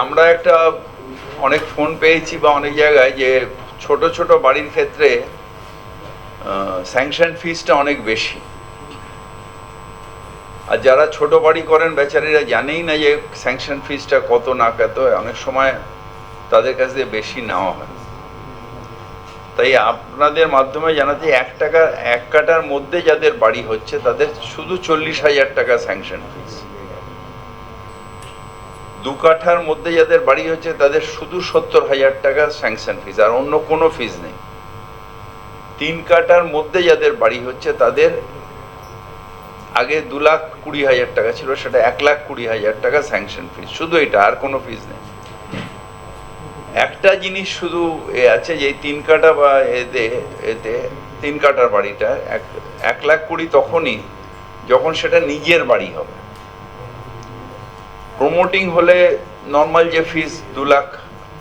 আমরা একটা অনেক ফোন পেয়েছি বা অনেক জায়গায় যে ছোট ছোট বাড়ির ক্ষেত্রে স্যাংশন ফিসটা অনেক বেশি, আর যারা ছোট বাড়ি করেন বেচারিরা জানেই না যে স্যাংশন ফিসটা কত না কত, অনেক সময় তাদের কাছ থেকে বেশি নেওয়া হয়। তাই আপনাদের মাধ্যমে জানাতে 1 কাঠার মধ্যে যাদের বাড়ি হচ্ছে তাদের শুধু 40,000 টাকা স্যাংশন ফিস, 2 কাঠার মধ্যে যাদের বাড়ি হচ্ছে তাদের শুধু 70,000 টাকা স্যাংশন ফিস, আর অন্য কোনো ফিস নেই। 3 কাঠার মধ্যে যাদের বাড়ি হচ্ছে তাদের আগে 2,20,000 টাকা ছিল, সেটা 1,20,000 টাকা স্যাংশন ফিস, শুধু এটা, আর কোনো ফিস নেই। একটা জিনিস শুধু আছে যে 3 কাঠা বা এতে 3 কাঠার বাড়িটা 1,20,000 তখনই যখন সেটা নিজের বাড়ি হবে। প্রমোটিং হলে নর্মাল যে ফিস 2 লাখ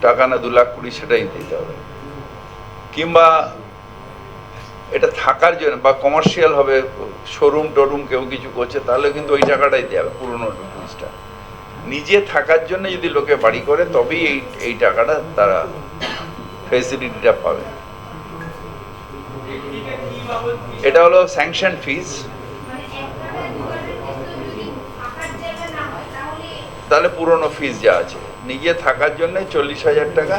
টাকা না 2,20,000 সেটাই দিতে হবে, কিংবা এটা থাকার জন্য বা কমার্শিয়াল হবে, শোরুম টোরুম কেউ কিছু করছে, তাহলে কিন্তু ওই টাকাটাই দেওয়া হবে, পুরোনো ফিসটা। নিজে থাকার জন্য যদি লোকে বাড়ি করে তবেই এই টাকাটা তারা ফেসিলিটিটা পাবে। এটা হলো স্যাংশন ফিস। তাহলে পুরোনো ফিস যা আছে, নিজে থাকার জন্য 40,000 টাকা,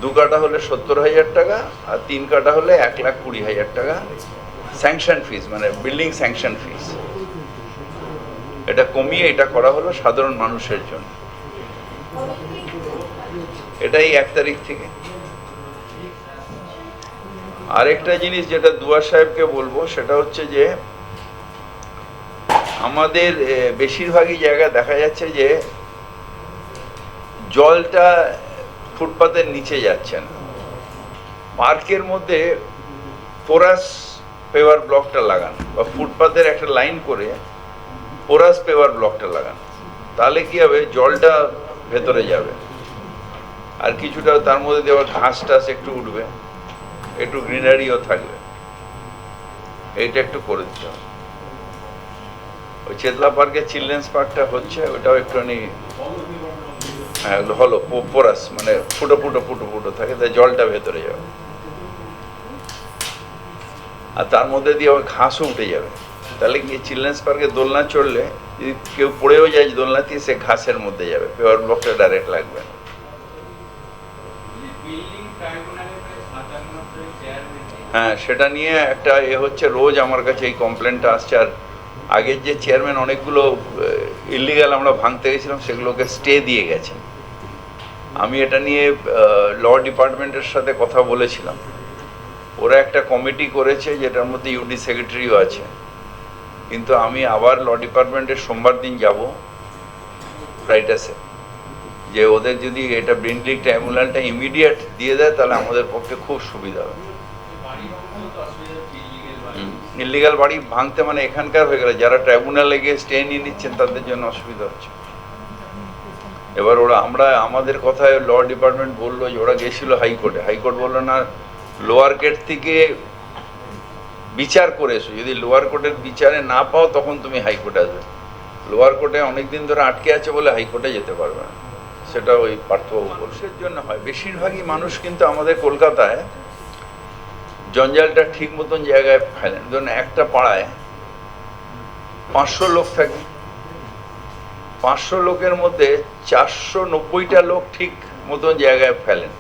2 কাঠা হলে 70,000 টাকা, আর 3 কাঠা হলে 1,20,000 টাকা স্যাংশন ফিস, মানে বিল্ডিং স্যাংশন ফিস। এটা কমিয়ে এটা করা হলো সাধারণ মানুষের জন্য। এটাই 1 তারিখ থেকে। আরেকটা জিনিস যেটা দুয়ার সাহেবকে বলবো সেটা হচ্ছে যে আমাদের বেশিরভাগই জায়গায় দেখা যাচ্ছে যে জলটা ফুটপাতের নিচে যাচ্ছে না। পার্কের মধ্যে পোরাস পেভার ব্লকটা লাগান, বা ফুটপাতের একটা লাইন করে পোরাস পেভার ব্লকটা লাগান, তাহলে কি হবে, জলটা ভেতরে যাবে, আর কিছুটা তার মধ্যে দেওয়া ঘাস টাস একটু উঠবে, একটু গ্রিনারিও থাকবে। এইটা একটু করে দিতে হবে। ওই চেতলা পার্কে চিলড্রেন্স পার্কটা হচ্ছে, ওটাও একটুখানি হলো পোরাস, মানে ফুটো ফুটো ফুটো ফুটো থাকে, তাই জলটা ভেতরে যাবে, আর তার মধ্যে দিয়ে ওই ঘাসও উঠে যাবে। তাহলে কি চিলড্রেন্স পার্কে দোলনা চড়লে যদি কেউ পড়েও যায় দোলনা দিয়ে, সে ঘাসের মধ্যে যাবে, পেভার ব্লকটা ডাইরেক্ট লাগবে না। হ্যাঁ, সেটা নিয়ে একটা হচ্ছে, রোজ আমার কাছে এই কমপ্লেনটা আসছে। আর আগের যে চেয়ারম্যান অনেকগুলো ইলিগাল আমরা ভাঙতে গেছিলাম, সেগুলোকে স্টে দিয়ে গেছেন। আমি এটা নিয়ে ল ডিপার্টমেন্টের সাথে কথা বলেছিলাম, ওরা একটা কমিটি করেছে যেটার মধ্যে ইউডি সেক্রেটারিও আছে, কিন্তু আমি আবার ল ডিপার্টমেন্টের সোমবার দিন যাব রাইটাসে, যে ওদের যদি এটা ব্রিন্ডলিং ট্রাইব্যুনালটা ইমিডিয়েট দিয়ে দেয় তাহলে আমাদের পক্ষে খুব সুবিধা হবে। ইলিগাল বাড়ি ভাঙতে মানে এখানকার হয়ে গেলে যারা ট্রাইব্যুনালে গিয়ে স্টে নিয়ে নিচ্ছেন তাদের জন্য অসুবিধা হচ্ছে। এবার আমাদের কথায় ল ডিপার্টমেন্ট বললো যে ওরা গেছিল হাইকোর্টে, হাইকোর্ট বললো না, লোয়ার কোর্ট থেকে বিচার করে এসো, যদি লোয়ার কোর্টের বিচারে না পাও তখন তুমি হাইকোর্টে আসবে। লোয়ার কোর্টে অনেকদিন ধরে আটকে আছে বলে হাইকোর্টে যেতে পারবে না, সেটা ওই পার্থবাবু মানুষের জন্য হয়। বেশিরভাগই মানুষ কিন্তু আমাদের কলকাতায় জঞ্জালটা ঠিক মতন জায়গায় ফেলেন। ধরুন একটা পাড়ায় 500 লোক থাকে, 500 লোকের মধ্যে 490টা লোক ঠিক মতন জায়গায় ফেলেন,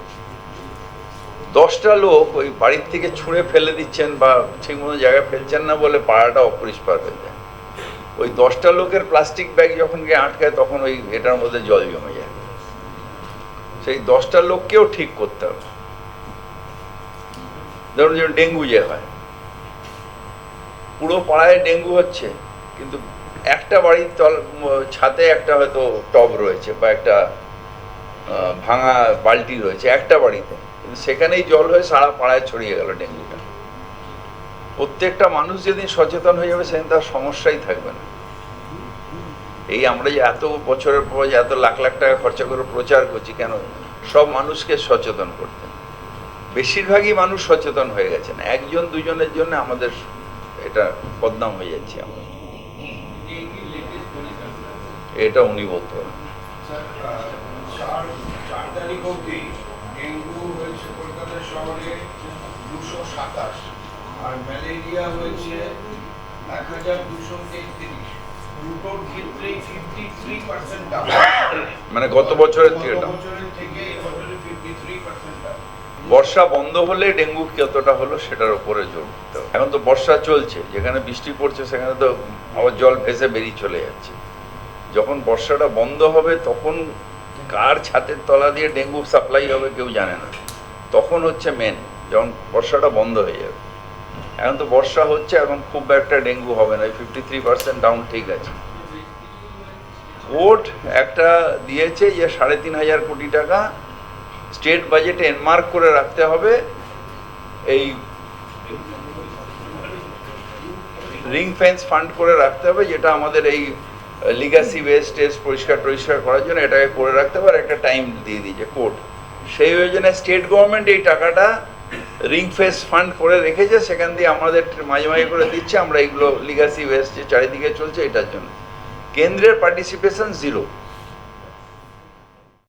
10টা লোক ওই বাড়ির থেকে ছুঁড়ে ফেলে দিচ্ছেন বা ঠিক মতো জায়গায় ফেলছেন না বলে পাড়াটা অপরিষ্কার হয়ে যায়। ওই 10টা লোকের প্লাস্টিক ব্যাগ যখন গিয়ে আটকায় তখন ওই এটার মধ্যে জল জমে যায়। সেই 10টা লোককেও ঠিক করতে হবে। ধরুন যেমন ডেঙ্গু যে হয়, পুরো পাড়ায় ডেঙ্গু হচ্ছে, কিন্তু একটা বাড়ির ছাদে একটা হয়তো টব রয়েছে বা একটা ভাঙা বালতি রয়েছে একটা বাড়িতে, কিন্তু সেখানেই জল হয়ে সারা পাড়ায় ছড়িয়ে গেল ডেঙ্গুটা। প্রত্যেকটা মানুষ যেদিন সচেতন হয়ে যাবে সেদিন তার সমস্যাই থাকবে না। এই আমরা যে এত বছরের পর যে এত লাখ লাখ টাকা খরচা করে প্রচার করছি, কেন? সব মানুষকে সচেতন করতে। বেশিরভাগই মানুষ সচেতন হয়ে গেছেন, 1 2জনের জন্য আমাদের এটা বদনাম হয়ে যাচ্ছে। আমরা এটা উনি বলতে পারেন। চার তারিখ অবধি ডেঙ্গু হয়েছে কলকাতা শহরে 227 আর ম্যালেরিয়া হয়েছে 1233। দুটোর ক্ষেত্রেই 53% ডাউন। মানে গত বছরের থেকে গত down। বছরের থেকে এবছরে 53% ডাউন। বর্ষা বন্ধ হলে ডেঙ্গু কতটা হলো সেটার উপরে জোর দিতে হবে। এখন তো বর্ষা চলছে, যেখানে বৃষ্টি পড়ছে সেখানে তো আবার জল ভেসে বেরিয়ে চলে যাচ্ছে। যখন বর্ষাটা বন্ধ হবে তখন কার ছাদের তলা দিয়ে ডেঙ্গু সাপ্লাই হবে কেউ জানে না, তখন হচ্ছে মেন, যখন বর্ষাটা বন্ধ হয়ে যাবে। এখন তো বর্ষা হচ্ছে, এখন খুব একটা ডেঙ্গু হবে না, 53% ডাউন ঠিক আছে। কোর্ট একটা দিয়েছে যে 3,500 কোটি টাকা স্টেট বাজেটে এনমার্ক করে রাখতে হবে, এই রিং ফেন্স ফান্ড করে রাখতে হবে, যেটা আমাদের এই লিগাসি ওয়েস্টেজ পরিষ্কার করার জন্য এটাকে করে রাখতে হবে। আর একটা টাইম দিয়ে দিয়েছে কোর্ট, সেই যোজনায় স্টেট গভর্নমেন্ট এই টাকাটা রিং ফেন্স ফান্ড করে রেখেছে, সেখান দিয়ে আমাদের মাঝে মাঝে করে দিচ্ছে। আমরা এইগুলো লিগাসি ওয়েস্ট যে চারিদিকে চলছে এটার জন্য কেন্দ্রের পার্টিসিপেশন 0।